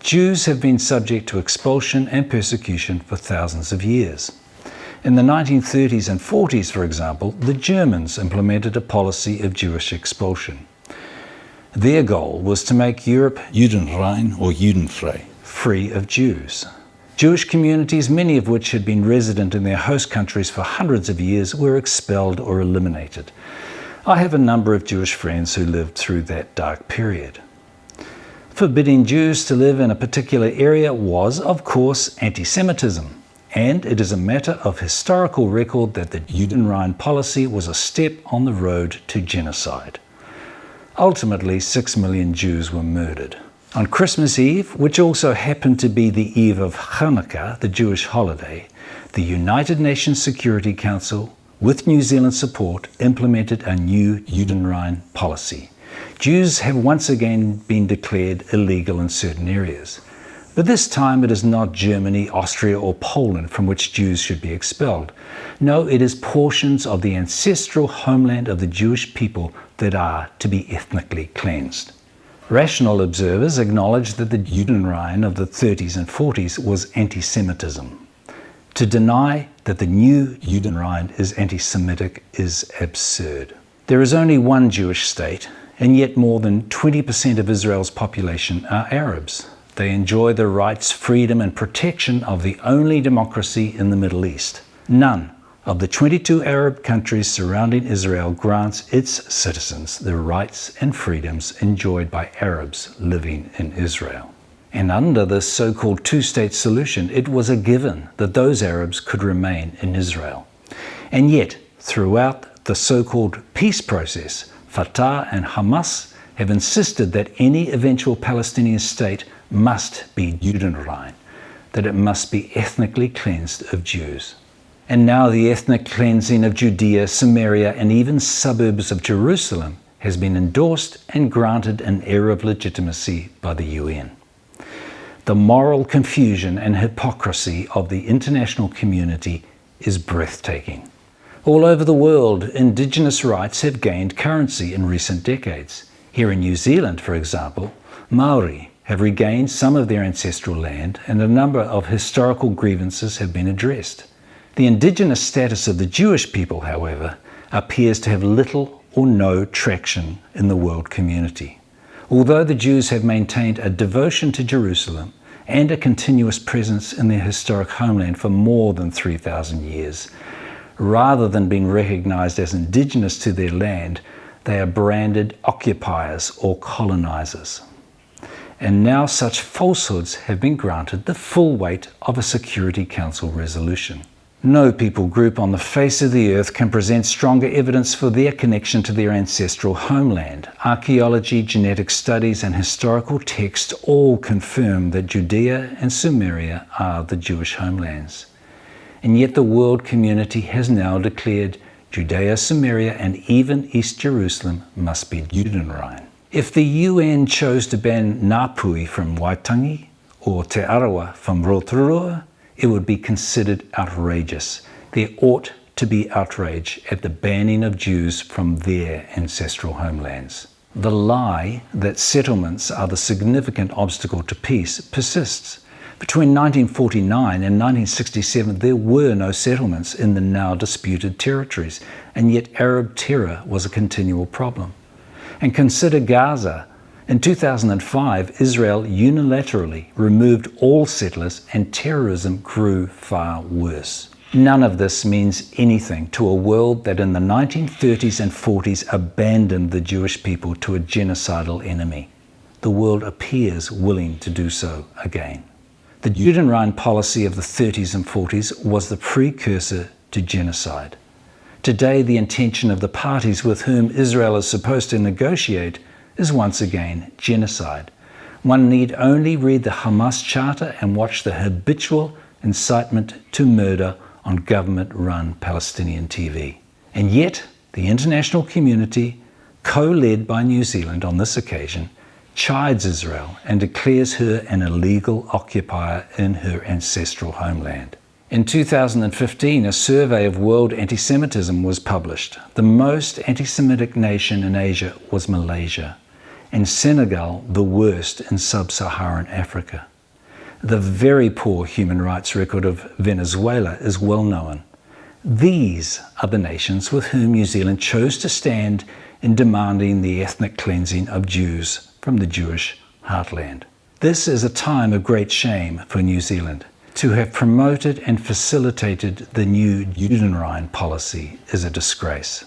Jews have been subject to expulsion and persecution for thousands of years. In the 1930s and 40s, for example, the Germans implemented a policy of Jewish expulsion. Their goal was to make Europe Judenrein or Judenfrei, free of Jews. Jewish communities, many of which had been resident in their host countries for hundreds of years, were expelled or eliminated. I have a number of Jewish friends who lived through that dark period. Forbidding Jews to live in a particular area was, of course, anti-Semitism, and it is a matter of historical record that the Judenrein policy was a step on the road to genocide. Ultimately, 6 million Jews were murdered. On Christmas Eve, which also happened to be the eve of Hanukkah, the Jewish holiday, the United Nations Security Council, with New Zealand support, implemented a new Judenrein policy. Jews have once again been declared illegal in certain areas. But this time it is not Germany, Austria or Poland from which Jews should be expelled. No, it is portions of the ancestral homeland of the Jewish people that are to be ethnically cleansed. Rational observers acknowledge that the Judenrein of the 30s and 40s was anti-Semitism. To deny that the new Judenrein is anti-Semitic is absurd. There is only one Jewish state, and yet more than 20% of Israel's population are Arabs. They enjoy the rights, freedom, and protection of the only democracy in the Middle East. None of the 22 Arab countries surrounding Israel grants its citizens the rights and freedoms enjoyed by Arabs living in Israel. And under this so-called two-state solution, it was a given that those Arabs could remain in Israel. And yet, throughout the so-called peace process, Fatah and Hamas have insisted that any eventual Palestinian state must be Judenrein, that it must be ethnically cleansed of Jews. And now the ethnic cleansing of Judea, Samaria, and even suburbs of Jerusalem has been endorsed and granted an air of legitimacy by the UN. The moral confusion and hypocrisy of the international community is breathtaking. All over the world, Indigenous rights have gained currency in recent decades. Here in New Zealand, for example, Maori have regained some of their ancestral land, and a number of historical grievances have been addressed. The indigenous status of the Jewish people, however, appears to have little or no traction in the world community. Although the Jews have maintained a devotion to Jerusalem and a continuous presence in their historic homeland for more than 3,000 years, rather than being recognized as indigenous to their land, they are branded occupiers or colonizers. And now such falsehoods have been granted the full weight of a Security Council resolution. No people group on the face of the earth can present stronger evidence for their connection to their ancestral homeland. Archaeology, genetic studies, and historical texts all confirm that Judea and Samaria are the Jewish homelands. And yet the world community has now declared Judea, Samaria, and even East Jerusalem must be Judenrein. If the UN chose to ban Ngāpuhi from Waitangi or Te Arawa from Rotorua, it would be considered outrageous. There ought to be outrage at the banning of Jews from their ancestral homelands. The lie that settlements are the significant obstacle to peace persists. Between 1949 and 1967, there were no settlements in the now disputed territories, and yet Arab terror was a continual problem. And consider Gaza. In 2005, Israel unilaterally removed all settlers and terrorism grew far worse. None of this means anything to a world that in the 1930s and 40s abandoned the Jewish people to a genocidal enemy. The world appears willing to do so again. The Judenrein policy of the 30s and 40s was the precursor to genocide. Today, the intention of the parties with whom Israel is supposed to negotiate is once again genocide. One need only read the Hamas Charter and watch the habitual incitement to murder on government-run Palestinian TV. And yet, the international community, co-led by New Zealand on this occasion, chides Israel and declares her an illegal occupier in her ancestral homeland. In 2015, a survey of world anti-Semitism was published. The most anti-Semitic nation in Asia was Malaysia, and Senegal the worst in sub-Saharan Africa. The very poor human rights record of Venezuela is well known. These are the nations with whom New Zealand chose to stand in demanding the ethnic cleansing of Jews from the Jewish heartland. This is a time of great shame for New Zealand. To have promoted and facilitated the new Judenrein policy is a disgrace.